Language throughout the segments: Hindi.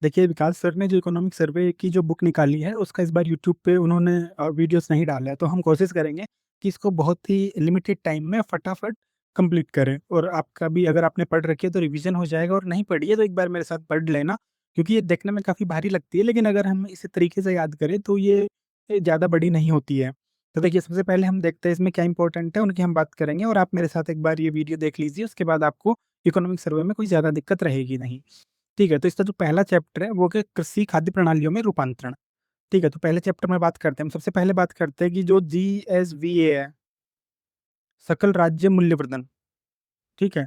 देखिए, विकास सर ने जो इकोनॉमिक सर्वे की जो बुक निकाली है, उसका इस बार यूट्यूब पे उन्होंने वीडियोज़ नहीं डाला है, तो हम कोशिश करेंगे कि इसको बहुत ही लिमिटेड टाइम में फटाफट कंप्लीट करें। और आपका भी अगर आपने पढ़ रखी है तो रिवीज़न हो जाएगा, और नहीं पढ़ी है तो एक बार मेरे साथ पढ़ लेना, क्योंकि ये देखने में काफ़ी भारी लगती है, लेकिन अगर हम इसी तरीके से याद करें तो ये ज़्यादा बड़ी नहीं होती है। तो देखिए, सबसे पहले हम देखते हैं इसमें क्या इम्पोर्टेंट है, उनकी हम बात करेंगे, और आप मेरे साथ एक बार ये वीडियो देख लीजिए, उसके बाद आपको इकोनॉमिक सर्वे में कोई ज़्यादा दिक्कत रहेगी नहीं। ठीक है, तो इसका जो पहला चैप्टर है वो है कृषि खाद्य प्रणालियों में रूपांतरण। ठीक है, तो पहले चैप्टर में बात करते हैं। हम सबसे पहले बात करते हैं कि जो जीएसवीए है, सकल राज्य मूल्यवर्धन, ठीक है?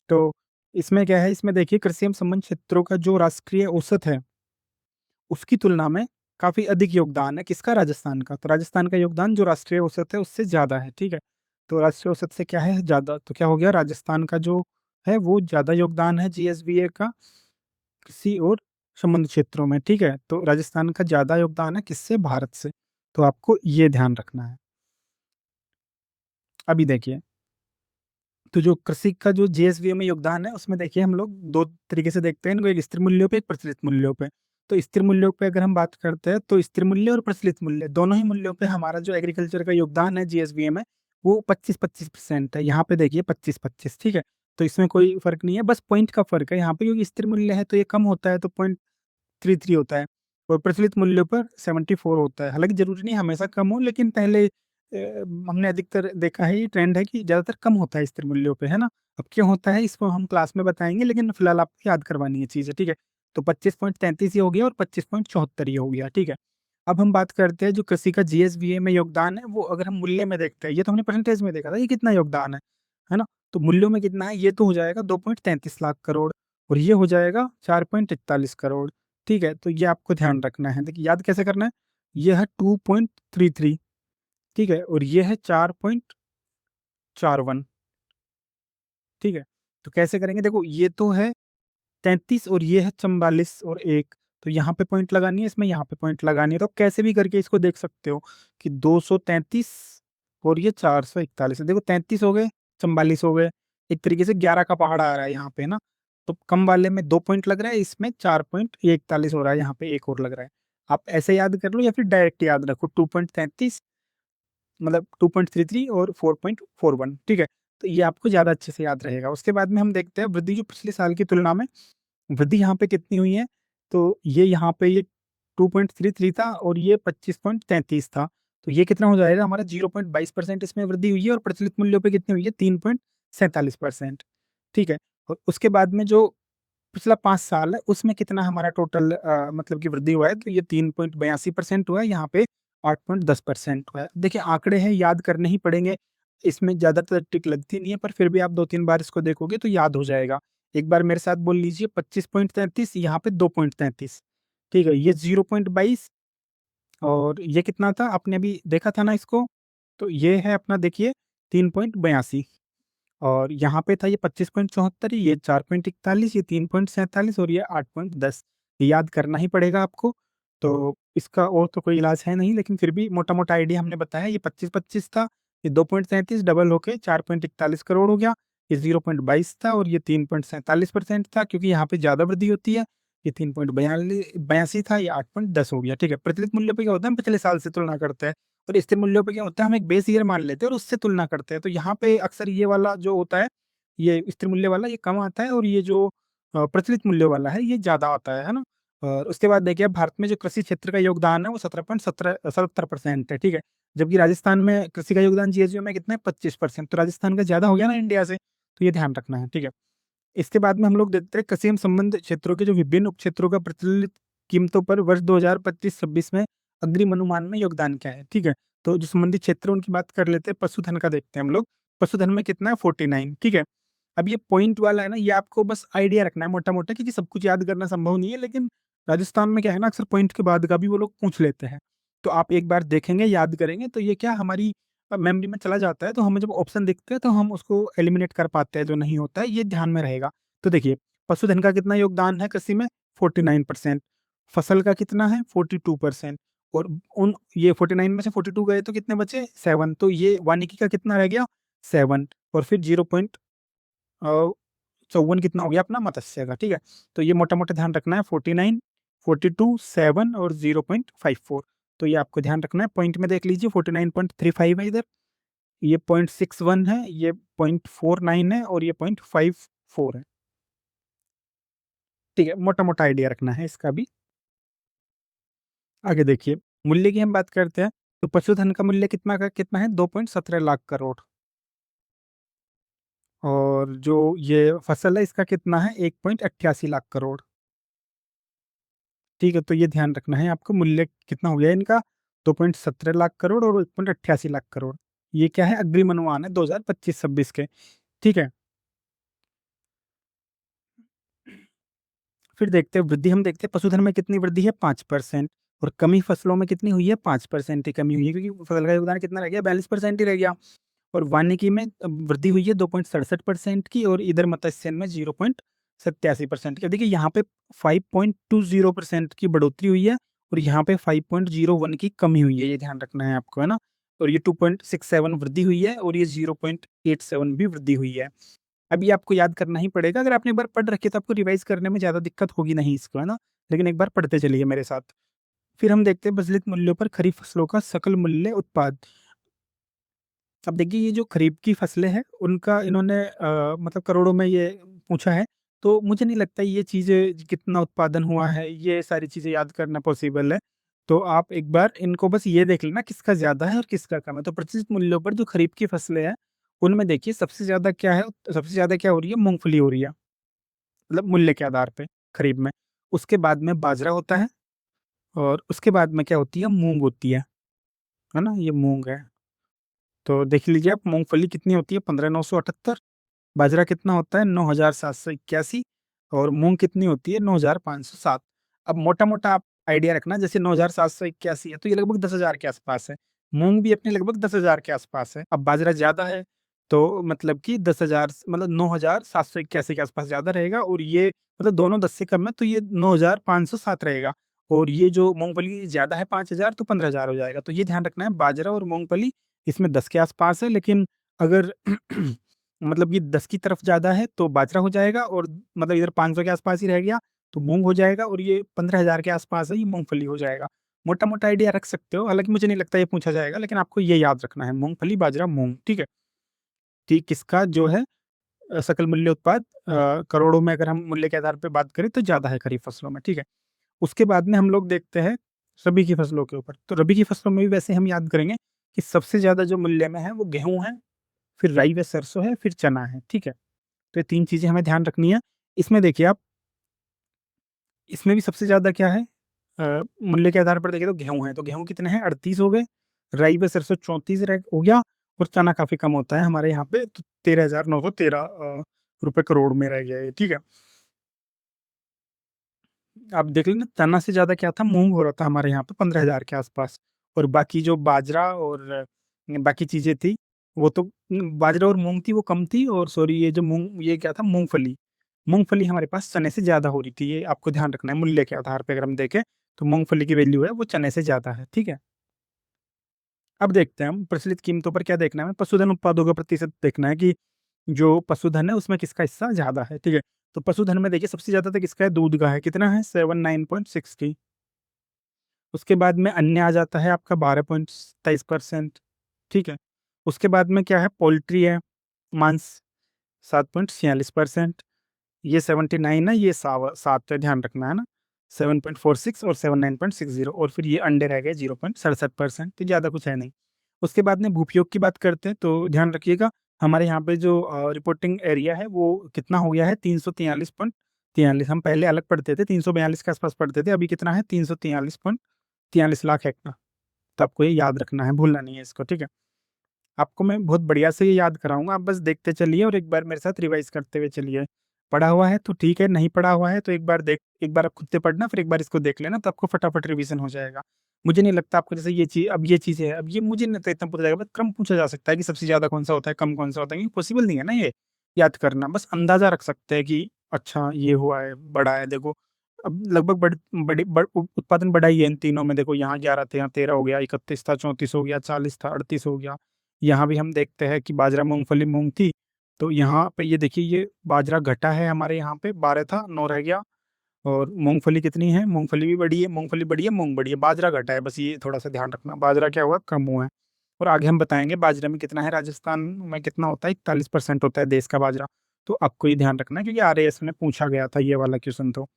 तो इसमें क्या है, इसमें देखिए कृषि एवं संबंध क्षेत्रों का जो राष्ट्रीय औसत है, उसकी तुलना में काफ़ी अधिक योगदान है किसका? राजस्थान का। तो राजस्थान का योगदान जो राष्ट्रीय औसत है उससे ज़्यादा है, ठीक है? तो राष्ट्रीय औसत से क्या है? ज़्यादा। तो क्या हो गया? राजस्थान का जो है वो ज़्यादा योगदान है जीएसवीए का कृषि और संबंध क्षेत्रों में, ठीक है? तो राजस्थान का ज़्यादा योगदान है किससे? भारत से। तो आपको ये ध्यान रखना है। अभी देखिए, तो जो कृषि का जो जीएसवीए में योगदान है, उसमें देखिए हम लोग 2 तरीके से देखते हैं इनको, एक स्थिर मूल्यों पे, एक प्रचलित मूल्यों पे। तो स्थिर मूल्यों पे अगर हम बात करते हैं, तो स्थिर मूल्य और प्रचलित मूल्य दोनों ही मूल्यों पे हमारा जो एग्रीकल्चर का योगदान है जीएसवीए में, वो 25-25% है। यहाँ पे देखिए 25-25, ठीक है? तो इसमें कोई फ़र्क नहीं है, बस पॉइंट का फ़र्क है यहाँ पे, क्योंकि स्थिर मूल्य है तो ये कम होता है, तो 0.33 होता है, और प्रचलित मूल्यों पर 74 होता है। हालाँकि ज़रूरी नहीं हमेशा कम हो, लेकिन पहले हमने अधिकतर देखा है, ये ट्रेंड है कि ज़्यादातर कम होता है स्थिर मूल्यों पे, है ना? अब क्यों होता है इसको हम क्लास में बताएँगे, लेकिन फिलहाल आपको याद करवानी है चीज़ें, ठीक है? तो 25.33 ये हो गया, और 25.74 ये हो गया, ठीक है? अब हम बात करते हैं जो कृषि का जीएसवीए में योगदान है, वो अगर हम मूल्य में देखते हैं, ये तो हमने परसेंटेज में देखा था, ये कितना योगदान है ना? तो मूल्यों में कितना है, ये तो हो जाएगा 2.33 लाख करोड़, और ये हो जाएगा 4.41 करोड़, ठीक है? तो ये आपको ध्यान रखना है। देखिए, याद कैसे करना है? ये है 2.33, ठीक है? और ये है 4.41, ठीक है? तो कैसे करेंगे? देखो, ये तो है 33 और ये है 44 और 1, तो यहाँ पे पॉइंट लगानी है, इसमें यहाँ पे पॉइंट लगानी है। तो आप कैसे भी करके इसको देख सकते हो कि 233 और ये 441 है। देखो, 33 हो गए, 44 हो गए, एक तरीके से 11 का पहाड़ आ रहा है यहाँ पे ना। तो कम वाले में 2 पॉइंट लग रहा है, इसमें 4.41 हो रहा है, यहाँ पे 1 और लग रहा है। आप ऐसे याद कर लो या फिर डायरेक्ट याद रखो, 2.33 मतलब 2.33 और 4.41, ठीक है? तो ये आपको ज़्यादा अच्छे से याद रहेगा। उसके बाद में हम देखते हैं वृद्धि जो पिछले साल की तुलना में वृद्धि यहाँ पे कितनी हुई है, तो ये यहाँ पे ये 2.33 था और ये 25.33 था। तो ये कितना हो जाएगा हमारा? 0.22% इसमें वृद्धि हुई है, और प्रचलित मूल्यों पे कितनी हुई है? 3.47%, ठीक है? और उसके बाद में जो पिछला 5 साल है, उसमें कितना हमारा टोटल मतलब कि वृद्धि हुआ है, तो ये 3.82% हुआ है, यहाँ पे 8.10% हुआ है। देखिए, आंकड़े हैं, याद करने ही पड़ेंगे, इसमें ज़्यादातर ट्रिक लगती नहीं है, पर फिर भी आप 2-3 बार इसको देखोगे तो याद हो जाएगा। एक बार मेरे साथ बोल लीजिए, 25.33, यहाँ पे 2.33, ठीक है? ये 0.22, और ये कितना था? आपने अभी देखा था ना इसको? तो ये है अपना, देखिए, 3.82, और यहाँ पे था ये 25.74, ये 4.41, ये 3.47 और ये 8.10। ये याद करना ही पड़ेगा आपको। तो इसका और तो कोई इलाज है नहीं, लेकिन फिर भी मोटा-मोटा आइडिया हमने बताया, ये 25-25 था, ये 2.37 डबल होके 4.41 करोड़ हो गया, ये 0.22 था, और ये 3.47% था, क्योंकि यहाँ पे ज़्यादा वृद्धि होती है। ये 3.82 था, ये 8.10 हो गया, ठीक है? प्रचलित मूल्य पे क्या होता है, हम पिछले साल से तुलना करते हैं, और स्थिर मूल्यों पे क्या होता है, हम एक बेस ईयर मान लेते हैं और उससे तुलना करते हैं। तो यहाँ पे अक्सर ये वाला जो होता है, ये स्थिर मूल्य वाला ये कम आता है, और ये जो प्रचलित मूल्य वाला है ये ज़्यादा आता है ना? और उसके बाद देखिए, अब भारत में जो कृषि क्षेत्र का योगदान है वो 17.77% है, ठीक है? जबकि राजस्थान में कृषि का योगदान जीएसयू में कितना है? 25%, तो राजस्थान का ज़्यादा हो गया ना इंडिया से, तो ये ध्यान रखना है, ठीक है? इसके बाद में हम लोग देखते हैं कृषि एवं संबंध क्षेत्रों के जो विभिन्न उपक्षेत्रों का प्रचलित कीमतों पर वर्ष 2025-26 में अग्रिम अनुमान में योगदान क्या है, ठीक है? तो जो संबंधित क्षेत्र हैं उनकी बात कर लेते हैं, पशुधन का देखते हैं हम लोग। पशुधन में कितना है? 49, ठीक है? अब ये पॉइंट वाला है ना, ये आपको बस आइडिया रखना है मोटा-मोटा, क्योंकि सब कुछ याद करना संभव नहीं है, लेकिन राजस्थान में क्या है ना, अक्सर पॉइंट के बाद का भी वो लोग पूछ लेते हैं। तो आप एक बार देखेंगे, याद करेंगे, तो ये क्या हमारी मेमोरी में चला जाता है, तो हमें जब ऑप्शन दिखते हैं तो हम उसको एलिमिनेट कर पाते हैं, जो नहीं होता है, ये ध्यान में रहेगा। तो देखिए, पशुधन का कितना योगदान है कृषि में? 49%, फसल का कितना है? 42%, और उन ये 49 में से 42 गए तो कितने बचे? 7, तो ये वानिकी का कितना रह गया? 7, और फिर 0 पॉइंट 54 कितना हो गया अपना मत्स्य का, ठीक है? तो ये मोटा-मोटा ध्यान रखना है 49, 42, 7 और 0.54 तो ये आपको ध्यान रखना है। पॉइंट में देख लीजिए 49.35 है इधर, ये 0.61 है, ये 0.49 है और ये 0.54 है। ठीक है, मोटा-मोटा आइडिया रखना है इसका भी। आगे देखिए, मूल्य की हम बात करते हैं, तो पशुधन का मूल्य कितना है 2.17 लाख करोड़ और जो ये फसल है इसका कितना है 1.88 लाख करोड़। ठीक है, तो ये ध्यान रखना है आपको मूल्य कितना हो गया इनका 2.17 लाख करोड़ और 1.88 लाख करोड़। ये क्या है अग्रिम अनुमान है 2025-26 के, ठीक है? फिर देखते हैं वृद्धि हम देखते हैं पशुधन में कितनी वृद्धि है 5% और कमी फसलों में कितनी हुई है 5% की कमी हुई है क्योंकि फसल का योगदान कितना रह गया 42% ही रह गया और वानिकी में वृद्धि हुई है 2.67% की और इधर मत्स्यन में 0.87% की। अब देखिए यहाँ पे 5.20% की बढ़ोतरी हुई है और यहाँ पे 5.01 की कमी हुई है, ये ध्यान रखना है आपको, है ना? और ये 2.67 वृद्धि हुई है और ये 0.87 भी वृद्धि हुई है। अब ये आपको याद करना ही पड़ेगा, अगर आपने एक बार पढ़ रखी है तो आपको रिवाइज़ करने में ज़्यादा दिक्कत होगी नहीं इसको, है ना? लेकिन एक बार पढ़ते चलिए मेरे साथ। फिर हम देखते हैं बदलित मूल्यों पर खरीफ फसलों का सकल मूल्य उत्पाद। अब देखिए ये जो खरीफ की फसलें हैं उनका इन्होंने मतलब करोड़ों में ये पूछा है, तो मुझे नहीं लगता ये चीज़ें कितना उत्पादन हुआ है, ये सारी चीज़ें याद करना पॉसिबल है। तो आप एक बार इनको बस ये देख लेना किसका ज़्यादा है और किसका कम है। तो प्रचलित मूल्यों पर जो खरीफ की फसलें हैं, उनमें देखिए सबसे ज़्यादा क्या है, सबसे ज़्यादा क्या हो रही है, मूँगफली हो रही है। मतलब मूल्य के आधार पे खरीफ में। उसके बाद में बाजरा होता है और उसके बाद में क्या होती है, मूँग होती है ना? ये मूँग है। तो देख लीजिए आप मूँगफली कितनी होती है 15,978 बाजरा कितना होता है 9,781 और मूँग कितनी होती है 9,507 अब मोटा-मोटा आप आइडिया रखना जैसे 9,781 है तो ये लगभग 10,000 के आस-पास है। मूँग भी अपने लगभग 10,000 के आस-पास है। अब बाजरा ज़्यादा है तो मतलब कि 10,000 मतलब 9,781 के आस-पास ज़्यादा रहेगा और ये मतलब दोनों 10 से कम है तो ये 9,507 रहेगा और ये जो मूँगफली ज़्यादा है 5,000 तो 15,000 हो जाएगा। तो ये ध्यान रखना है बाजरा और मूँगफली इसमें 10 के आस-पास है लेकिन अगर मतलब ये 10 की तरफ ज़्यादा है तो बाजरा हो जाएगा और मतलब इधर 500 के आस-पास ही रह गया तो मूँग हो जाएगा और ये 15,000 के आस-पास है ये मूँगफली हो जाएगा। मोटा-मोटा आइडिया रख सकते हो, हालाँकि मुझे नहीं लगता ये पूछा जाएगा लेकिन आपको ये याद रखना है मूँगफली, बाजरा, मूँग, ठीक है? कि किसका जो है सकल मूल्य उत्पाद करोड़ों में अगर हम मूल्य के आधार पे बात करें तो ज़्यादा है खरीफ फसलों में, ठीक है? उसके बाद में हम लोग देखते हैं रबी की फसलों के ऊपर, तो रबी की फसलों में भी वैसे हम याद करेंगे कि सबसे ज़्यादा जो मूल्य में है वो गेहूँ है, फिर राई व सरसों है, फिर चना है, ठीक है? तो ये 3 चीज़ें हमें ध्यान रखनी है। इसमें देखिए आप, इसमें भी सबसे ज़्यादा क्या है मूल्य के आधार पर देखें तो गेहूँ है, तो गेहूँ कितने हैं 38 हो गए, राई व सरसों 34 रह हो गया और चना काफ़ी कम होता है हमारे यहाँ पे तो 13,913 रुपए करोड़ में रह गया ये, ठीक है? आप देख लेना चना से ज़्यादा क्या था मूँग हो रहा था हमारे यहाँ पे 15,000 के आस-पास और बाकी जो बाजरा और बाकी चीज़ें थी, वो तो बाजरा और मूँग थी वो कम थी और सॉरी ये जो मूँग ये क्या था मूँगफली। मूँगफली हमारे पास चने से ज़्यादा हो रही थी, ये आपको ध्यान रखना है मूल्य के आधार पे अगर हम देखें, तो मूँगफली की वैल्यू है वो चने से ज़्यादा है, ठीक है? अब देखते हैं हम प्रचलित कीमतों पर क्या देखना है हमें, पशुधन उत्पादों का प्रतिशत देखना है कि जो पशुधन है उसमें किसका हिस्सा ज़्यादा है, ठीक है? तो पशुधन में देखिए सबसे ज़्यादा तो किसका है दूध का है, कितना है 79.60 उसके बाद में अन्य आ जाता है आपका 12.27% ठीक है? उसके बाद में क्या है पोल्ट्री है, मांस 7.46% ये 79 है, ये 7 है ध्यान रखना है ना? 7.46 और 79.60 और फिर ये अंडे रह गए 0.67% तो ज़्यादा कुछ है नहीं। उसके बाद में भूपयोग की बात करते हैं तो ध्यान रखिएगा हमारे यहाँ पे जो रिपोर्टिंग एरिया है वो कितना हो गया है 343.43 हम पहले अलग पढ़ते थे 342 के आस-पास पढ़ते थे, अभी कितना है 343.43 लाख हेक्टेयर। तो आपको ये याद रखना है, भूलना नहीं है इसको, ठीक है? आपको मैं बहुत बढ़िया से ये याद कराऊँगा, आप बस देखते चलिए और एक बार मेरे साथ रिवाइज़ करते हुए चलिए। पढ़ा हुआ है तो ठीक है, नहीं पढ़ा हुआ है तो एक बार आप खुद से पढ़ना फिर एक बार इसको देख लेना तो आपको फटाफट रिवीज़न हो जाएगा। मुझे नहीं लगता आपको जैसे ये चीज़ें हैं, अब ये मुझे नहीं लगता इतना पूछा जाएगा, बस क्रम पूछा जा सकता है कि सबसे ज़्यादा कौन-सा होता है, कम कौन-सा होता है, ये पॉसिबल नहीं है ना ये, याद करना। बस अंदाज़ा रख सकते हैं कि अच्छा ये हुआ है, बड़ा है देखो। अब लगभग उत्पादन बढ़ा ही है इन तीनों में देखो यहाँ 11 थे, यहाँ 13 हो गया, 31 था, 34 हो गया, 40 था, 38 हो गया। यहाँ भी हम देखते हैं कि बाजरा, मूँगफली, मूँग थी तो यहाँ पे ये देखिए, ये बाजरा घटा है हमारे यहाँ पे, 12 था, 9 रह गया। और मूंगफली कितनी है? मूंगफली भी बढ़ी है, मूंगफली बढ़ी है, मूंग बढ़ी है, बाजरा घटा है, बस ये थोड़ा सा ध्यान रखना, बाजरा क्या हुआ? कम हुआ है। और आगे हम बताएंगे बाजरे में कितना है, राजस्थान में कितना होता है, 41% होता है देश का बाजरा। तो आपको ये ध्यान रखना है, क्योंकि आरएएस में पूछा गया था ये वाला क्वेश्चन। तो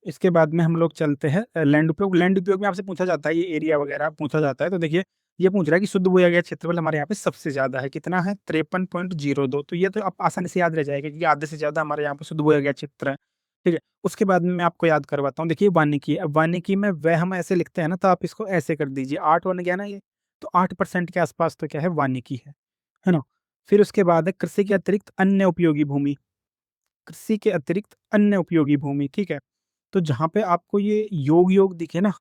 इसके बाद में हम लोग चलते हैं लैंड उपयोग। लैंड उपयोग में आपसे पूछा जाता है, ये एरिया वगैरह पूछा जाता है। तो देखिए, ये पूछ रहा है कि शुद्ध बोया गया क्षेत्रफल हमारे यहाँ पे सबसे ज्यादा है, कितना है? 53.02। तो ये तो आप आसानी से याद रह जाएगा, क्योंकि आधे से ज्यादा हमारे यहाँ पे शुद्ध बोया गया क्षेत्र है। ठीक है। उसके बाद में मैं आपको याद करवाता हूँ। देखिए वानिकी, अब वानिकी में वह हम ऐसे लिखते हैं ना, तो आप इसको ऐसे कर दीजिए, 8 बन गया ना ये। तो 8% के आसपास तो क्या है? वानिकी है ना। फिर उसके बाद है कृषि के अतिरिक्त अन्य उपयोगी भूमि। कृषि के अतिरिक्त अन्य उपयोगी भूमि, ठीक है। तो जहाँ पे आपको ये योग योग दिखे ना,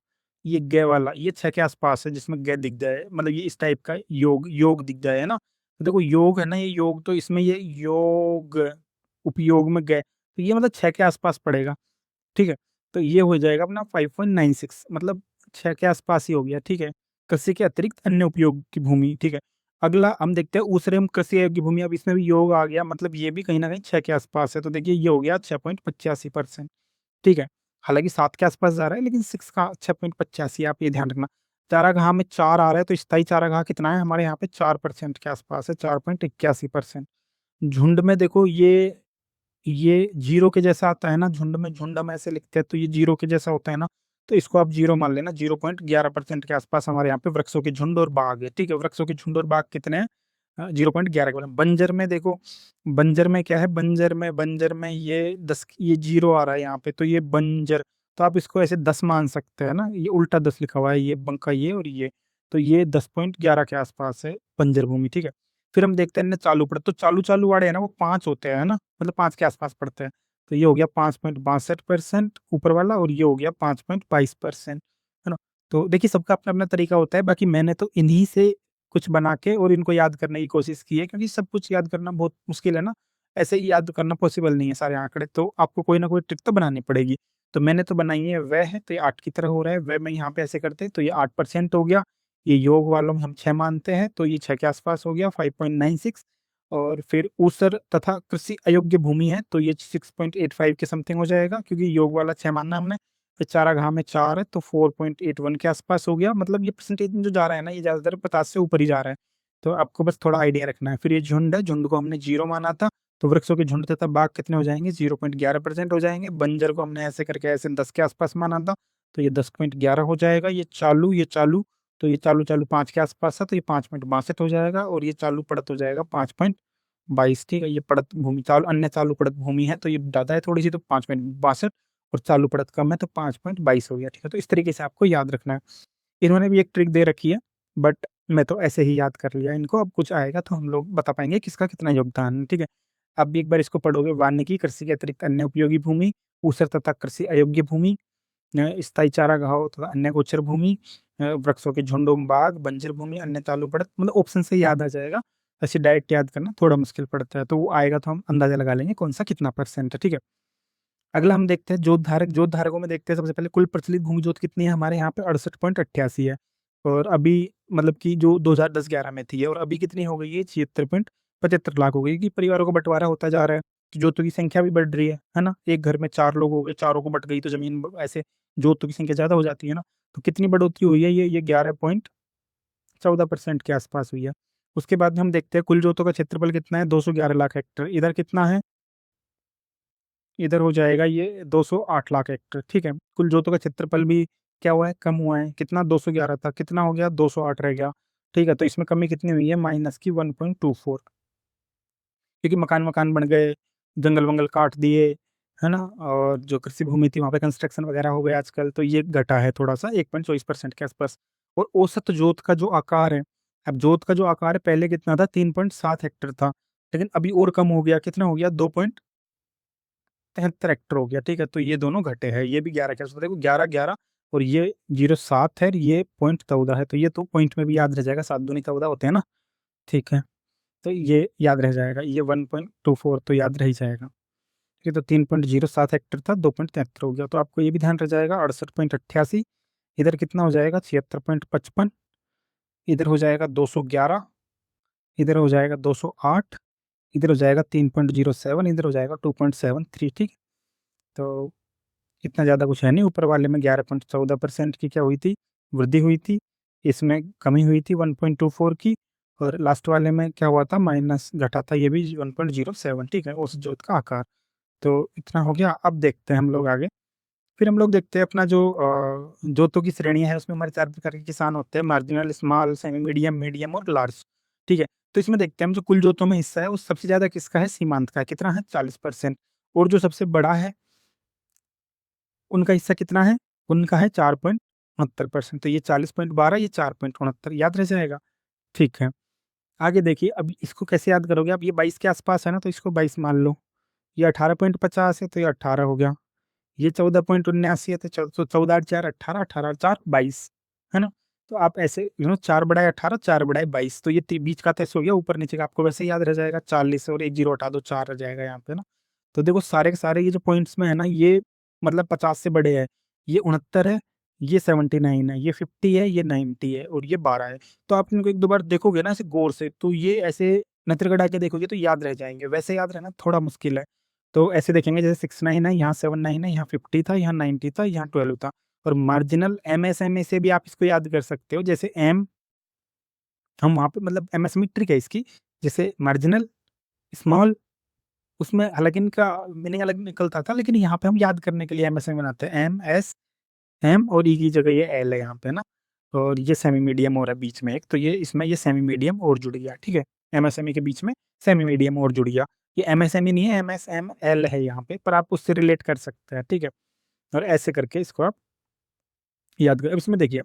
ये ग वाला, ये 6 के आसपास है जिसमें ग दिख जाए, मतलब ये इस टाइप का योग योग दिख जाए, है ना। तो देखो योग है ना, ये योग, तो इसमें ये योग उपयोग में ग, तो ये मतलब 6 के आसपास पड़ेगा। ठीक है। तो ये हो जाएगा अपना 5.96, मतलब 6 के आसपास ही हो गया। ठीक है। कृषि के अतिरिक्त अन्य उपयोग की भूमि, ठीक है। अगला हम देखते हैं ऊसरेम कृषि अयोग्य भूमि। अब इसमें भी योग आ गया, मतलब ये भी कहीं ना कहीं 6 के आसपास है। तो देखिए ये हो गया 6.85%। ठीक है। हालांकि 7 के आसपास जा रहा है, लेकिन 6 का 6.85, आप ये ध्यान रखना। चारागाह में 4 आ रहा है, तो स्थायी चारागाह कितना है हमारे यहाँ पे? 4% के आसपास है, 4.81%। झुंड में देखो, ये जीरो के जैसा आता है ना, झुंड में, झुंड हम ऐसे लिखते हैं, तो ये जीरो के जैसा होता है ना। तो इसको आप जीरो मान लेना। 0.11% के आसपास हमारे यहाँ पे वृक्षों के झुंड और बाग है। ठीक है। वृक्षों के झुंड और बाग कितने हैं? 0.11 के बराबर। बंजर में देखो, बंजर में क्या है? बंजर में ये 10, ये जीरो आ रहा है यहाँ पे, तो ये बंजर। तो आप इसको ऐसे 10 मान सकते हैं ना, ये उल्टा 10 लिखा हुआ है, ये बंका ये और ये। तो ये 10.11 के आसपास है बंजर भूमि। ठीक है। फिर हम देखते हैं ना चालू पड़े। तो चालू चालू वाले है ना, वो 5 होते हैं ना, मतलब 5 के आसपास पड़ते हैं। तो ये हो गया 5.62% ऊपर वाला, और ये हो गया 5.22%, है ना। तो देखिए सबका अपना अपना तरीका होता है, बाकी मैंने तो इन्हीं से कुछ बना के और इनको याद करने की कोशिश की है, क्योंकि सब कुछ याद करना बहुत मुश्किल है ना। ऐसे ही याद करना पॉसिबल नहीं है सारे आंकड़े, तो आपको कोई ना कोई ट्रिक तो बनानी पड़ेगी। तो मैंने तो बनाई है वह है, तो ये 8 की तरह हो रहा है, वह में यहाँ पे ऐसे करते हैं, तो ये 8% हो गया। ये योग वालों में हम 6 मानते हैं, तो ये 6 के आसपास हो गया, 5.96। और फिर ऊसर तथा कृषि अयोग्य भूमि है, तो ये 6.85 के समथिंग हो जाएगा, क्योंकि योग वाला 6 मानना हमने। फिर चारागाह में 4 है, तो 4.81 के आसपास हो गया। मतलब ये परसेंटेज में जो जा रहा है ना, ये ज्यादातर 50 से ऊपर ही जा रहा है। तो आपको बस थोड़ा आइडिया रखना है। फिर ये झुंड है, झुंड को हमने जीरो माना था, तो वृक्षों के झुंड तथा बाग कितने हो जाएंगे? 0.11% हो जाएंगे। बंजर को हमने ऐसे करके ऐसे 10 के आसपास माना था, तो ये 10.11 हो जाएगा। ये चालू, तो ये चालू चालू 5 के आसपास है, तो ये 5.62 हो जाएगा। और ये चालू पड़त हो जाएगा 5.22। ठीक है। ये पड़त भूमि, चालू अन्य चालू पड़त भूमि है, तो ये ज्यादा है थोड़ी सी, तो 5.62। और चालू पड़त कम है, तो 5.22 हो गया। ठीक है। तो इस तरीके से आपको याद रखना है। इन्होंने भी एक ट्रिक दे रखी है, बट मैं तो ऐसे ही याद कर लिया इनको। अब कुछ आएगा तो हम लोग बता पाएंगे किसका कितना योगदान है। ठीक है। अब भी एक बार इसको पढ़ोगे, वानिकी कृषि के अतिरिक्त अन्य उपयोगी भूमि, ऊसर तथा कृषि अयोग्य भूमि, स्थायी चारागाह तथा अन्य गोचर भूमि, वृक्षों के झुंडों में बाग, बंजर भूमि, अन्य चालू पड़त, मतलब ऑप्शन से याद आ जाएगा। ऐसे डायरेक्ट याद करना थोड़ा मुश्किल पड़ता है, तो वो आएगा तो हम अंदाजा लगा लेंगे कौन सा कितना परसेंट है। ठीक है। अगला हम देखते हैं जोत धारक। जोत धारकों में देखते हैं सबसे पहले कुल प्रचलित भूमि जोत कितनी है हमारे यहाँ पे? 68.88 है। और अभी मतलब कि जो 2010-11 में थी है, और अभी कितनी हो गई है? 76.75 लाख हो गई, कि परिवारों का बंटवारा होता जा रहा है, तो जोतों की संख्या भी बढ़ रही है ना। एक घर में 4 लोग हो गए, चारों को बट गई, तो जमीन ऐसे जोतों की संख्या ज्यादा हो जाती है ना। तो कितनी बढ़ोतरी हुई है? ये 11.14% के आसपास हुई है। उसके बाद में हम देखते हैं कुल जोतों का क्षेत्रफल कितना है? 211 लाख हेक्टेयर। इधर कितना है? इधर हो जाएगा ये 208 लाख हेक्टेयर। ठीक है। कुल जोतों का क्षेत्रफल भी क्या हुआ है? कम हुआ है। कितना? 211 था, कितना हो गया? 208 रह गया। ठीक है। तो इसमें कमी कितनी हुई है? माइनस की 1.24, क्योंकि मकान मकान बन गए, जंगल वंगल काट दिए, है ना। और जो कृषि भूमि थी वहाँ पे कंस्ट्रक्शन वगैरह हो गए आजकल, तो ये घटा है थोड़ा सा, 1.24% के आसपास। और औसत जोत का जो आकार है, अब जोत का जो आकार है पहले कितना था? 3.7 हेक्टेयर था, लेकिन अभी और कम हो गया। कितना हो गया? 2.73 हेक्टर हो गया। ठीक है। तो ये दोनों घटे हैं, ये भी 11 के आसपास। देखो 11 11, और ये 0.7 है, ये 0.14 है, तो ये तो पॉइंट में भी याद रह जाएगा, 7 दूनी 14 होते हैं ना। ठीक है। तो ये याद रह जाएगा, ये 1.24 तो याद रह ही जाएगा। ठीक है। तो 3.07 हेक्टर था, 2.73 हो गया, तो आपको ये भी ध्यान रह जाएगा। 68.88। इधर कितना हो जाएगा? 76.55। इधर हो जाएगा 211। इधर हो जाएगा 208, इधर हो जाएगा 3.07, इधर हो जाएगा 2.73, ठीक। तो इतना ज़्यादा कुछ है नहीं। ऊपर वाले में 11.14% की क्या हुई थी, वृद्धि हुई थी। इसमें कमी हुई थी 1.24 की। और लास्ट वाले में क्या हुआ था, माइनस घटा था, ये भी 1.07, ठीक है, उस जोत का आकार। तो इतना हो गया। अब देखते हैं हम लोग आगे। फिर हम लोग देखते हैं अपना जो जोतों की श्रेणियां है, उसमें हमारे 4 प्रकार के किसान होते हैं, marginal, small, semi medium, medium और लार्ज, ठीक है। तो इसमें देखते हैं हम, जो कुल जोतों में हिस्सा है वो सबसे ज्यादा किसका है, सीमांत का है। कितना है, 40%। और जो सबसे बड़ा है उनका हिस्सा कितना है, उनका है 4.69%। तो ये 40.12, ये 4.69, याद रह जाएगा, ठीक है। आगे देखिए, अब इसको कैसे याद करोगे आप, ये 22 के आसपास है ना, तो इसको 22 मान लो। ये 18.50 है, तो ये 18 हो गया। ये 14.79 है, तो 14 4 18, 18 4 22, है ना। तो आप ऐसे 4/18, 4/22, तो ये बीच का तो ऐसे हो गया, ऊपर नीचे का आपको वैसे याद रह जाएगा। 40 और एक जीरो हटा दो, 4 रह जाएगा यहाँ पे ना। तो देखो सारे के सारे ये जो पॉइंट्स में है ना, ये मतलब 50 से बड़े हैं। ये 69 है, ये 79 है, ये 50 है, ये 90 है, और ये 12 है। तो आप इनको एक दो बार देखोगे ना ऐसे गौर से, तो ये ऐसे नजर गड़ा के देखोगे तो याद रह जाएंगे। वैसे याद रहना थोड़ा मुश्किल है। तो ऐसे देखेंगे, जैसे 69 है, यहाँ 79 है, यहाँ 50 था, यहाँ 90 था, यहाँ 12 था। और मार्जिनल एमएसएमए से भी आप इसको याद कर सकते हो। जैसे एम, हम वहाँ पे मतलब एमएसएमई ट्रिक है इसकी। जैसे मार्जिनल, स्मॉल, उसमें हालांकि इनका मीनिंग अलग निकलता था, लेकिन यहाँ पे हम याद करने के लिए एमएसएमई बनाते हैं। एम एस, एम और ई की जगह ये एल है यहाँ पे ना। और ये सेमी मीडियम हो रहा है बीच में एक, तो ये इसमें ये सेमी मीडियम और जुड़ गया, ठीक है। एमएसएमई के बीच में सेमी मीडियम और जुड़ गया। ये एमएसएमई नहीं है, एमएसएमएल है यहाँ पे, पर आप उससे रिलेट कर सकते हैं, ठीक है। और ऐसे करके इसको आप याद करें। अब इसमें देखिए,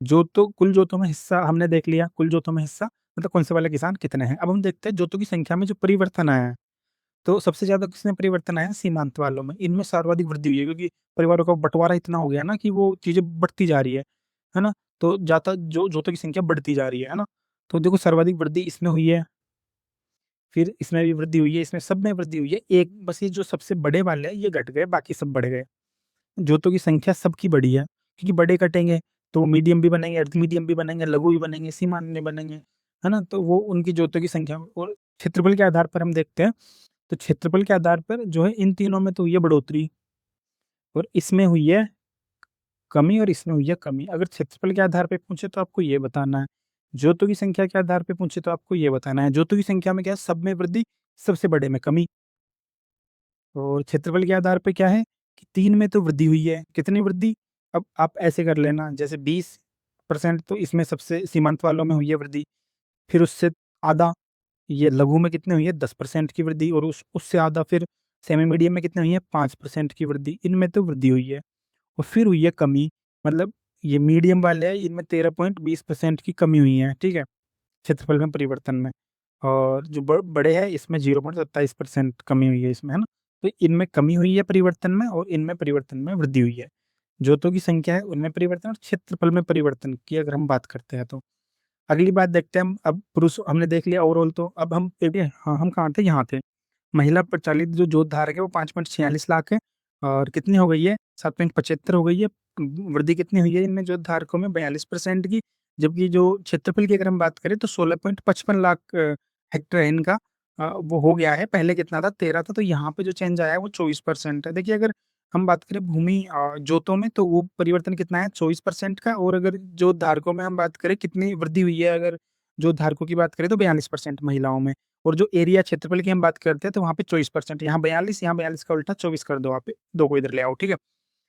जोतों, कुल जोतों में हिस्सा हमने देख लिया। कुल जोतों में हिस्सा मतलब कौन से वाले किसान कितने हैं। अब हम देखते हैं जोतों की संख्या में जो परिवर्तन आया है। तो सबसे ज्यादा किसमें परिवर्तन आया है, सीमांत वालों में। इनमें सर्वाधिक वृद्धि हुई है, क्योंकि परिवारों का बंटवारा इतना हो गया ना कि वो चीजें बढ़ती जा रही है ना। तो जाता जो जोतों की संख्या बढ़ती जा रही है ना। तो देखो सर्वाधिक वृद्धि इसमें हुई है, फिर इसमें भी वृद्धि हुई है, इसमें सब में वृद्धि हुई है। एक बस ये जो सबसे बड़े वाले हैं ये घट गए, बाकी सब बढ़ गए। जोतों की संख्या सबकी बड़ी है, क्योंकि बड़े कटेंगे तो मीडियम भी बनेंगे, अर्ध मीडियम भी बनेंगे, लघु भी बनेंगे, सीमान्य बनेंगे, है ना। तो वो उनकी जोतों की संख्या और क्षेत्रफल के आधार पर हम देखते हैं। तो क्षेत्रफल के आधार पर जो है, इन तीनों में तो हुई है बढ़ोतरी, और इसमें हुई है कमी, और इसमें हुई है कमी। अगर क्षेत्रफल के आधार पे पूछे तो आपको ये बताना है। जोतों की संख्या के आधार पे पूछे तो आपको ये बताना है। जोतों की संख्या में क्या है, सब में वृद्धि, सबसे बड़े में कमी। और क्षेत्रफल के आधार पे क्या है कि 3 में तो वृद्धि हुई है। कितनी वृद्धि, अब आप ऐसे कर लेना, जैसे 20% तो इसमें सबसे सीमांत वालों में हुई है वृद्धि। फिर उससे आधा ये लघु में कितनी हुई है, 10% की वृद्धि। और उससे आधा फिर सेमी मीडियम में कितनी हुई है, 5% की वृद्धि। इनमें तो वृद्धि हुई है। और फिर हुई है कमी, मतलब ये मीडियम वाले हैं, इनमें 13.20% की कमी हुई है, ठीक है, क्षेत्रफल में परिवर्तन में। और जो बड़े हैं इसमें 0.27% कमी हुई है इसमें, है ना। तो इनमें कमी हुई है परिवर्तन में, और इनमें परिवर्तन में वृद्धि हुई है। जोतों की संख्या है उनमें परिवर्तन, और क्षेत्रफल में परिवर्तन की अगर हम बात करते हैं तो। अगली बात देखते हैं हम। अब पुरुष हमने देख लिया ओवरऑल, तो अब हम देखिए, हाँ हम कहाँ थे, यहाँ थे। महिला प्रचालित जो जोत धारक है वो 5.46 लाख है। और कितनी हो गई है, 7.75 हो गई है। वृद्धि कितनी हुई है इनमें जोत धारकों में, 42% की। जबकि जो क्षेत्रफल की अगर हम बात करें तो 16.55 लाख हेक्टेयर है इनका। वो हो गया है, पहले कितना था, 13 था। तो यहाँ पे जो चेंज आया है वो 24% है। देखिए, अगर हम बात करें भूमि जोतों में, तो वो परिवर्तन कितना है, 24% का। और अगर जोत धारकों में हम बात करें कितनी वृद्धि हुई है, अगर जोत धारकों की बात करें तो 42% महिलाओं में। और जो एरिया क्षेत्रफल की हम बात करते हैं तो वहाँ पे 24%, यहाँ 42, यहाँ 42 का उल्टा 24 कर दो, आप 2 को इधर ले आओ, ठीक है।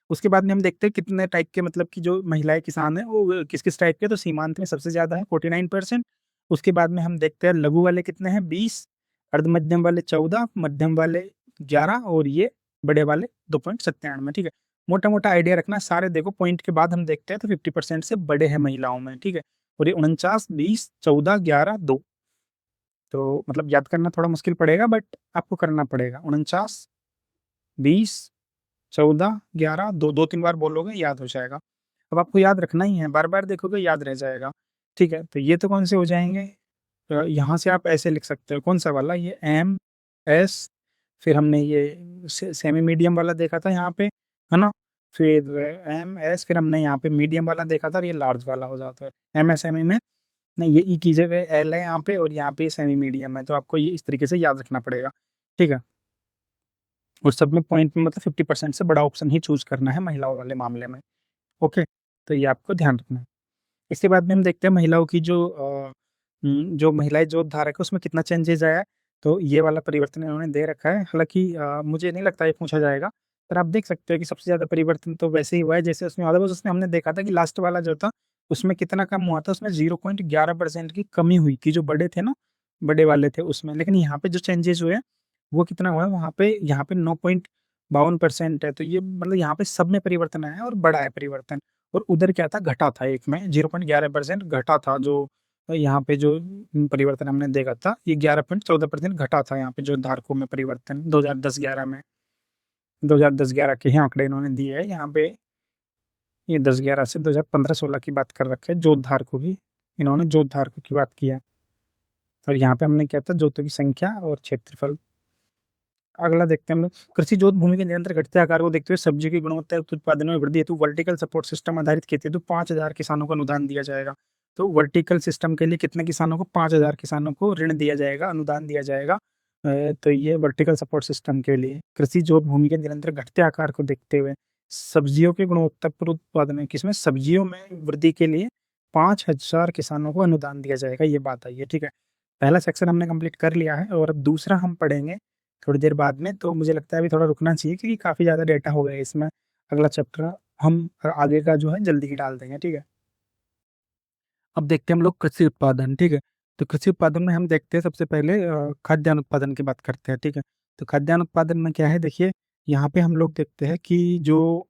उसके बाद में हम देखते हैं कितने टाइप के, मतलब कि जो महिलाएं किसान है वो किस किस टाइप के। तो सीमांत में सबसे ज्यादा है 49%। उसके बाद में हम देखते हैं लघु वाले कितने हैं, 20, अर्ध मध्यम वाले 14, मध्यम वाले 11, और ये बड़े वाले 2.97, ठीक है। मोटा मोटा आइडिया रखना, सारे देखो पॉइंट के बाद हम देखते हैं तो 50% से बड़े हैं महिलाओं में, ठीक है। और ये 49, 20, 14, 11, 2। तो मतलब याद करना थोड़ा मुश्किल पड़ेगा, बट आपको करना पड़ेगा। 49, 20, 14, 11, 2, 2-3 बार बोलोगे याद हो जाएगा। अब आपको याद रखना ही है, बार बार देखोगे याद रह जाएगा, ठीक है। तो ये तो कौन से हो जाएंगे, यहाँ से आप ऐसे लिख सकते हो, कौन सा वाला, ये एम एस। फिर हमने ये सेमी मीडियम वाला देखा था यहाँ पे, है ना। फिर एम एस, फिर हमने यहाँ पे मीडियम वाला देखा था, और ये लार्ज वाला हो जाता है एम एस एम ई में। नहीं, ये ई की जगह एल है यहाँ पे, और यहाँ पे सेमी मीडियम है, तो आपको ये इस तरीके से याद रखना पड़ेगा, ठीक है। और सब में पॉइंट में मतलब 50% से बड़ा ऑप्शन ही चूज करना है महिलाओं वाले मामले में। ओके, तो ये आपको ध्यान रखना है। इसके बाद में हम देखते हैं महिलाओं की जो महिलाएं जो धारक है उसमें कितना चेंजेस आया है। तो ये वाला परिवर्तन इन्होंने दे रखा है, हालांकि मुझे नहीं लगता ये पूछा जाएगा, पर आप देख सकते हो कि सबसे ज्यादा परिवर्तन तो वैसे ही हुआ है जैसे उसमें अदरवाइज उसमें हमने देखा था कि लास्ट वाला जो था उसमें कितना कम हुआ था, उसमें 0.11% की कमी हुई थी, जो बड़े थे ना, बड़े वाले थे उसमें। लेकिन यहाँ पे जो चेंजेस हुए हैं वो कितना हुआ है, वहाँ पे यहाँ पे 9.52% है। तो ये मतलब यहाँ पे सब में परिवर्तन आया है और बड़ा है परिवर्तन। और उधर क्या था, घटा था, एक में 0.11% घटा था, जो यहाँ पे जो परिवर्तन हमने देखा था ये 11.14% घटा था यहाँ पे जो धारकों में परिवर्तन 2010-11 में। 2010-11 के ही आंकड़े इन्होंने दिए है यहाँ पे। ये 10-11 से 2015-16 की बात कर रखे है, जोत धारकों की, इन्होंने जोत धारकों की बात किया है। और यहाँ पे हमने क्या था, जोतों की संख्या और क्षेत्रफल। अगला देखते हैं हम लोग, कृषि जोत भूमि के निरंतर घटते आकार को देखते हुए सब्जी की गुणवत्ता युक्त उत्पादन में वृद्धि हेतु वर्टिकल सपोर्ट सिस्टम आधारित खेती हेतु 5,000 किसानों को अनुदान दिया जाएगा। तो वर्टिकल सिस्टम के लिए कितने किसानों को, 5,000 किसानों को ऋण दिया जाएगा, अनुदान दिया जाएगा। तो ये वर्टिकल सपोर्ट सिस्टम के लिए कृषि जोत भूमि के निरंतर घटते आकार को देखते हुए सब्जियों के गुणवत्तापूर्ण उत्पादन में, किसमें, सब्जियों में वृद्धि के लिए 5,000 किसानों को अनुदान दिया जाएगा, ये बात आई है, ठीक है। पहला सेक्शन हमने कंप्लीट कर लिया है और अब दूसरा हम पढ़ेंगे थोड़ी देर बाद में। तो मुझे लगता है अभी थोड़ा रुकना चाहिए क्योंकि काफ़ी ज़्यादा डेटा हो गया है इसमें। अगला चैप्टर हम आगे का जो है जल्दी ही डाल देंगे, ठीक है। अब देखते हैं हम लोग कृषि उत्पादन, ठीक है। तो कृषि उत्पादन में हम देखते हैं सबसे पहले खाद्यान्न उत्पादन की बात करते हैं, ठीक है। तो खाद्यान्न उत्पादन में क्या है, देखिए यहाँ पे हम लोग देखते हैं कि जो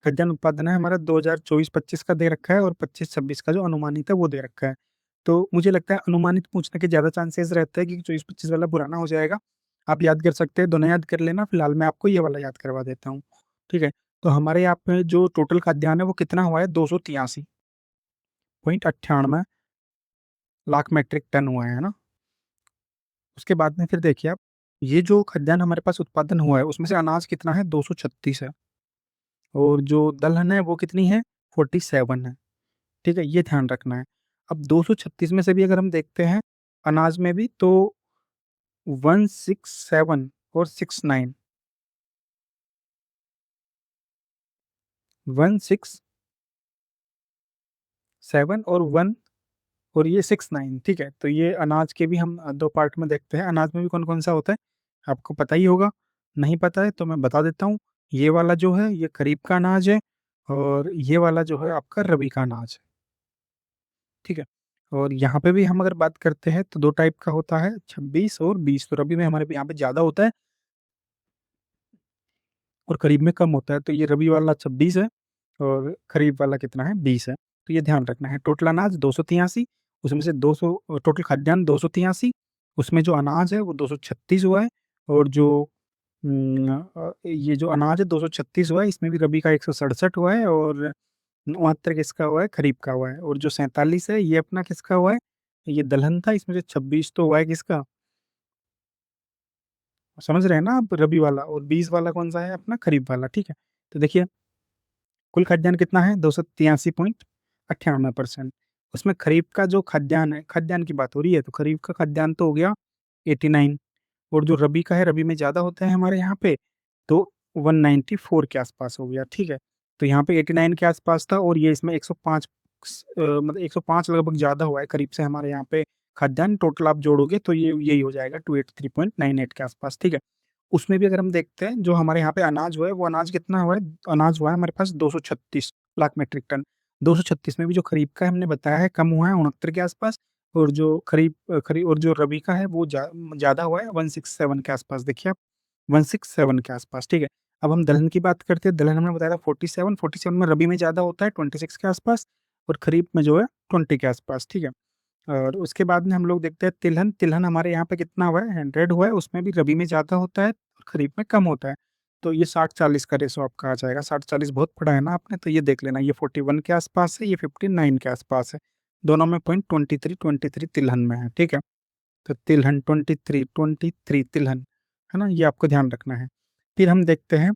खाद्यान्न उत्पादन है हमारा 2024-25 का दे रखा है और 25-26 का जो अनुमानित है वो दे रखा है। तो मुझे लगता है अनुमानित पूछने के ज़्यादा चांसेस रहते हैं, क्योंकि 24-25 वाला पुराना हो जाएगा। आप याद कर सकते हैं, दोनों याद कर लेना, फिलहाल मैं आपको ये वाला याद करवा देता हूँ, ठीक है। तो हमारे यहाँ पे जो टोटल खाद्यान्न है वो कितना हुआ है, 283.98 लाख मेट्रिक टन हुआ है ना। उसके बाद में फिर देखिए आप, ये जो खाद्यान्न हमारे पास उत्पादन हुआ है उसमें से अनाज कितना है, 236 है। और जो दलहन है वो कितनी है, 47 है, ठीक है, ये ध्यान रखना है। अब 236 में से भी अगर हम देखते हैं अनाज में भी, तो 167 और 69, 167 और 1 और ये 69, ठीक है। तो ये अनाज के भी हम दो पार्ट में देखते हैं। अनाज में भी कौन कौन सा होता है आपको पता ही होगा, नहीं पता है तो मैं बता देता हूँ। ये वाला जो है ये खरीफ का अनाज है, और ये वाला जो है आपका रबी का अनाज है, ठीक है। और यहाँ पे भी हम अगर बात करते हैं तो दो टाइप का होता है, 26 और 20। तो रबी में हमारे यहाँ पे ज़्यादा होता है और खरीफ में कम होता है। तो ये रबी वाला 26 है और खरीफ वाला कितना है, 20 है। तो ये ध्यान रखना है। टोटल अनाज 283, उसमें से 200, टोटल खाद्यान्न 283, उसमें जो अनाज है वो 236 हुआ है। और जो ये जो अनाज है 236 हुआ है, इसमें भी रबी का 167 हुआ है, और 69 किसका हुआ है, खरीफ का हुआ है। और जो 47 है ये अपना किसका हुआ है, ये दलहन था, इसमें से 26 तो हुआ है किसका, समझ रहे हैं ना आप, रबी वाला। और 20 वाला कौन सा है, अपना खरीफ वाला, ठीक है। तो देखिए कुल खाद्यान्न कितना है, 283.98%। उसमें खरीफ का जो खाद्यान्न है, खाद्यान्न की बात हो रही है, तो खरीफ का खाद्यान्न तो हो गया 89। और जो रबी का है, रबी में ज़्यादा होता है हमारे यहाँ पे, तो 194 के आसपास हो गया, ठीक है। तो यहाँ पे 89 के आसपास था, और ये इसमें 105, मतलब 105 लगभग ज़्यादा हुआ है करीब से हमारे यहाँ पे खाद्यान्न। टोटल आप जोड़ोगे तो ये यही हो जाएगा 283.98 के आसपास, ठीक है। उसमें भी अगर हम देखते हैं जो हमारे यहाँ पे अनाज हुआ है, वो अनाज कितना हुआ है, अनाज हुआ है हमारे पास 236 लाख मेट्रिक टन। 236 में भी जो खरीफ का हमने बताया है कम हुआ है 69 के आसपास, और जो खरीफ और जो रबी का है वो ज़्यादा हुआ है 167 के आसपास, देखिए आप, 167 के आसपास, ठीक है। अब हम दलहन की बात करते हैं। दलहन हमने बताया था 47 में रबी में ज़्यादा होता है 26 के आसपास, और खरीफ में जो है 20 के आसपास, ठीक है। और उसके बाद में हम लोग देखते हैं तिलहन। तिलहन हमारे यहाँ पे कितना हुआ है, 100 हुआ है, उसमें भी रबी में ज़्यादा होता है और खरीफ में कम होता है। तो ये 60-40 का रेशो आपका आ जाएगा। 60-40 बहुत पढ़ा है ना आपने, तो ये देख लेना, ये 41 के आसपास है, ये 59 के आसपास है। दोनों में पॉइंट 23 तिलहन में है, ठीक है। तो तिलहन 23 तिलहन, है ना, ये आपको ध्यान रखना है। फिर हम देखते हैं,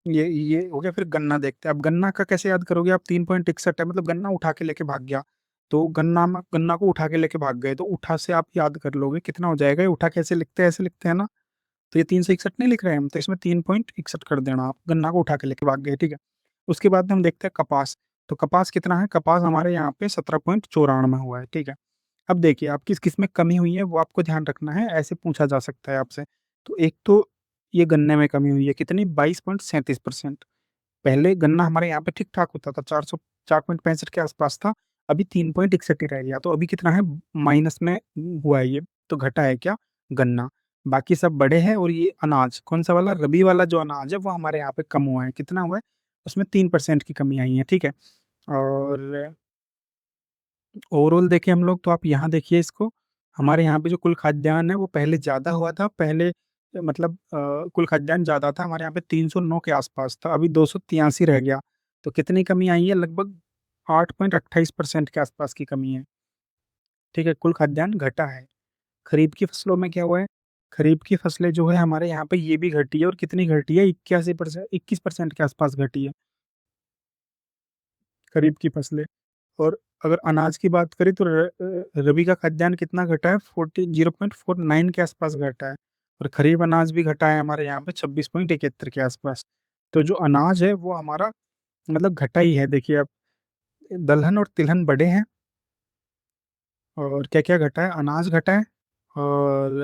ये हो गया। फिर गन्ना देखते हैं। अब गन्ना का कैसे याद करोगे आप, 3.61 है, मतलब गन्ना उठा के लेके भाग गया। तो गन्ना को उठा के लेके भाग गए, तो उठा से आप याद कर लोगे कितना हो जाएगा। ये उठा कैसे लिखते हैं, ऐसे लिखते हैं ना, तो ये 361 नहीं लिख रहे हैं हम, तो इसमें 3.61 कर देना आप, गन्ना को उठा के लेके भाग गए, ठीक है। उसके बाद हम देखते हैं कपास। तो कपास कितना है, कपास हमारे यहाँ पे 17.94 हुआ है, ठीक है। अब देखिए आप किस किस में कमी हुई है वो आपको ध्यान रखना है, ऐसे पूछा जा सकता है आपसे। तो एक तो ये गन्ने में कमी हुई है कितनी, 22.37%। पहले गन्ना हमारे यहाँ पे ठीक ठाक होता था, 404.65 के आसपास था, अभी 3.61 ही रह गया। तो अभी कितना है, माइनस में हुआ है ये, तो घटा है क्या, गन्ना। बाकी सब बड़े हैं, और ये अनाज कौन सा वाला, रबी वाला जो अनाज है वो हमारे यहाँ पे कम हुआ है, कितना हुआ है, उसमें 3% की कमी आई है, ठीक है। और ओवरऑल देखें हम लोग, तो आप यहाँ देखिए इसको, हमारे यहाँ पे जो कुल खाद्यान्न है वो पहले ज़्यादा हुआ था, पहले मतलब कुल खाद्यान्न ज़्यादा था हमारे यहाँ पे, 309 के आसपास था, अभी 283 रह गया। तो कितनी कमी आई है, लगभग 8.28% के आसपास की कमी है, ठीक है। कुल खाद्यान्न घटा है। खरीफ की फसलों में क्या हुआ है, खरीफ की फसलें जो है हमारे यहाँ पे ये भी घटी है, और कितनी घटी है, 81%, 21% के आसपास घटी है खरीफ की फसलें। और अगर अनाज की बात करें तो रबी का खाद्यान्न कितना घटा है, 0.49 के आसपास घटा है। और खरीफ अनाज भी घटा है हमारे यहाँ पे 26.71 के आसपास। तो जो अनाज है वो हमारा मतलब घटा ही है। देखिए अब दलहन और तिलहन बड़े हैं, और क्या क्या घटा है, अनाज घटा है, और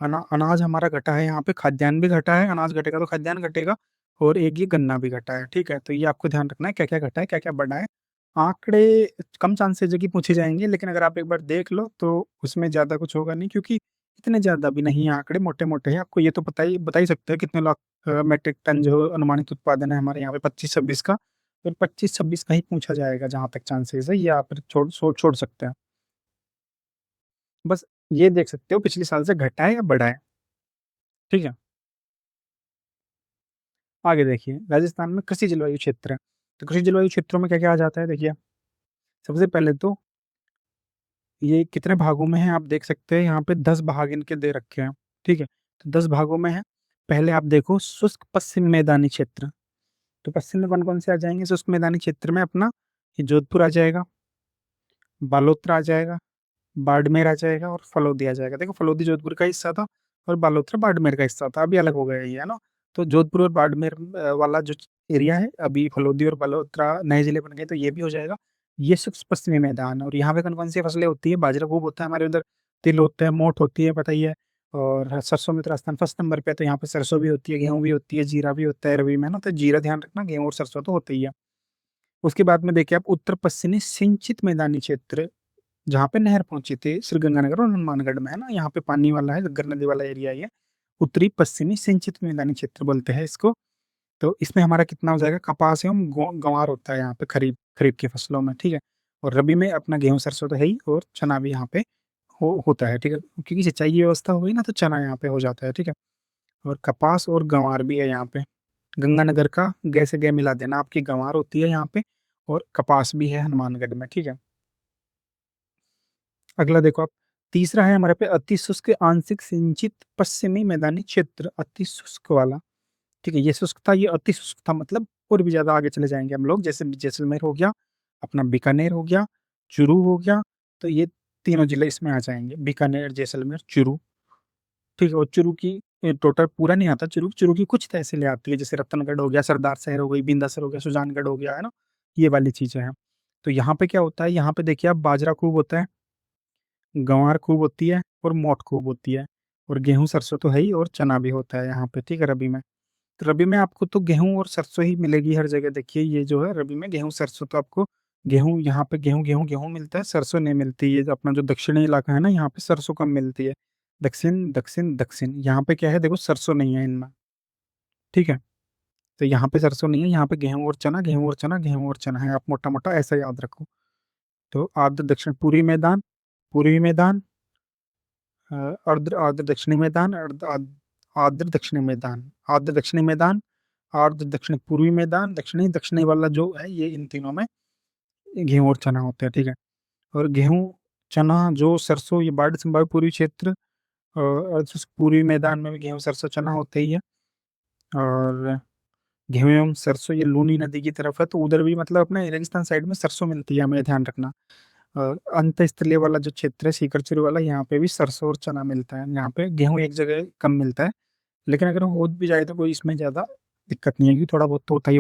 अनाज हमारा घटा है यहाँ पे, खाद्यान्न भी घटा है, अनाज घटेगा तो खाद्यान्न घटेगा, और एक ये गन्ना भी घटा है, ठीक है। तो ये आपको ध्यान रखना है क्या क्या घटा है क्या क्या बढ़ा है। आंकड़े कम चांसेस है कि पूछे जाएंगे, लेकिन अगर आप एक बार देख लो तो उसमें ज़्यादा कुछ होगा नहीं, क्योंकि इतने ज़्यादा भी नहीं है आंकड़े, मोटे मोटे हैं। आपको ये तो बता ही सकते हैं कितने लाख मेट्रिक टन जो अनुमानित उत्पादन है हमारे यहाँ पे 25-26 का। तो 25-26 का ही पूछा जाएगा जहाँ तक चांसेस है, ये आप छोड़ सकते हैं। बस ये देख सकते हो पिछले साल से घटा है या बढ़ा है, ठीक है। आगे देखिए, राजस्थान में कृषि जलवायु क्षेत्र है। तो कृषि जलवायु क्षेत्रों में क्या क्या आ जाता है, देखिए सबसे पहले तो ये कितने भागों में है आप देख सकते हैं, यहाँ पे 10 भाग इनके दे रखे हैं, ठीक है। तो 10 भागों में है। पहले आप देखो शुष्क पश्चिम मैदानी क्षेत्र। तो पश्चिम में कौन कौन से आ जाएंगे शुष्क मैदानी क्षेत्र में, अपना ये जोधपुर आ जाएगा, बालोतरा आ जाएगा, बाड़मेर आ जाएगा, और फलोदी आ जाएगा। देखो फलोदी जोधपुर का हिस्सा था, और बालोतरा बाड़मेर का हिस्सा था, अभी अलग हो गया ये, है ना। तो जोधपुर और बाड़मेर वाला जो एरिया है, अभी फलोदी और बालोतरा नए जिले बन गए, तो ये भी हो जाएगा। ये शुष्क पश्चिमी मैदान है, और यहाँ पे कौन कौन सी फसलें होती है, बाजरा खूब होता है हमारे उधर, तिल होते हैं, मोठ होती है, पता ही है। और सरसों में तो राजस्थान फर्स्ट नंबर पे है, तो यहाँ पे सरसों भी होती है, गेहूं भी होती है, जीरा भी होता है रबी में, है ना। तो जीरा ध्यान रखना, गेहूं और सरसों तो होते ही है। उसके बाद में देखिए आप उत्तर पश्चिमी सिंचित मैदानी क्षेत्र, जहाँ पे नहर पहुंची थी श्रीगंगानगर और हनुमानगढ़ में, है ना, यहाँ पे पानी वाला है, गग्गर नदी वाला एरिया है ये। उत्तरी पश्चिमी सिंचित मैदानी क्षेत्र बोलते हैं इसको। तो इसमें हमारा कितना हो जाएगा, कपास एवं गंवार होता है यहाँ पे, खरीफ खरीफ की फसलों में, ठीक है। और रबी में अपना गेहूं सरसों तो है ही, और चना भी यहाँ पे होता है, ठीक है। क्योंकि सिंचाई की व्यवस्था हो गई ना, तो चना यहाँ पे हो जाता है, ठीक है। और कपास और गंवार भी है यहाँ पे। गंगानगर का गै से गै मिला देना, आपकी गंवार होती है यहाँ पे, और कपास भी है हनुमानगढ़ में, ठीक है। अगला देखो आप, तीसरा है हमारे पे अति शुष्क आंशिक सिंचित पश्चिमी मैदानी क्षेत्र, अति शुष्क वाला, ठीक है। ये शुष्क था, ये अति शुष्क था, मतलब और भी ज्यादा आगे चले जाएंगे हम लोग, जैसे जैसलमेर हो गया, अपना बीकानेर हो गया, चूरू हो गया। तो ये तीनों जिले इसमें आ जाएंगे, बीकानेर, जैसलमेर, चूरू, ठीक है। और चूरू की टोटल पूरा नहीं आता, चूरू चूरू की कुछ तहसीलें आती है, जैसे रतनगढ़ हो गया, सरदार शहर हो गई, बिंदासर हो गया, सुजानगढ़ हो गया, है ना, ये वाली चीजें हैं। तो यहाँ पे क्या होता है, यहाँ पे देखिए आप बाजरा खूब होता है, गंवार खूब होती है, और मोठ खूब होती है, और गेहूं सरसों तो है ही, और चना भी होता है यहाँ पे, ठीक है, रबी में। तो रबी में आपको तो गेहूं और सरसों ही मिलेगी हर जगह। देखिए ये जो है रबी में गेहूं सरसों, तो आपको गेहूं यहाँ पे गेहूं गेहूं गेहूं मिलता है, सरसों नहीं मिलती। ये जो अपना जो दक्षिणी इलाका है ना, यहाँ पे सरसों कम मिलती है। दक्षिण दक्षिण दक्षिण, यहाँ पे क्या है, देखो सरसों नहीं है इनमें, ठीक है। तो यहाँ पे सरसों नहीं है, यहाँ पे गेहूं और चना, गेहूं और चना, गेहूं और चना है, आप मोटा मोटा ऐसा याद रखो। तो आर्द्र दक्षिण पूर्वी मैदान, पूर्वी मैदान, अर्ध आर्द्र दक्षिणी मैदान, आर्द्र दक्षिणी मैदान, आर्द्र दक्षिणी मैदान, आर्द्र दक्षिण पूर्वी मैदान, दक्षिणी दक्षिणी वाला जो है, ये इन तीनों में गेहूं और चना होते हैं, ठीक है। और गेहूं, चना, जो सरसों, ये बाढ़ संभावित पूर्वी क्षेत्र, और पूर्वी मैदान में भी गेहूं सरसों चना होते ही है। और गेहूं एवं सरसों ये लूनी नदी की तरफ है, तो उधर भी मतलब अपने रेगिस्तान साइड में सरसों मिलती है, हमें ध्यान रखना। अंतस्थलीय वाला जो क्षेत्र है सीकरचुरी वाला, यहाँ पे भी सरसों और चना मिलता है। यहाँ पे गेहूं एक जगह कम मिलता है, लेकिन अगर हो भी जाए तो कोई इसमें ज्यादा दिक्कत नहीं है, क्योंकि थोड़ा बहुत तो होता ही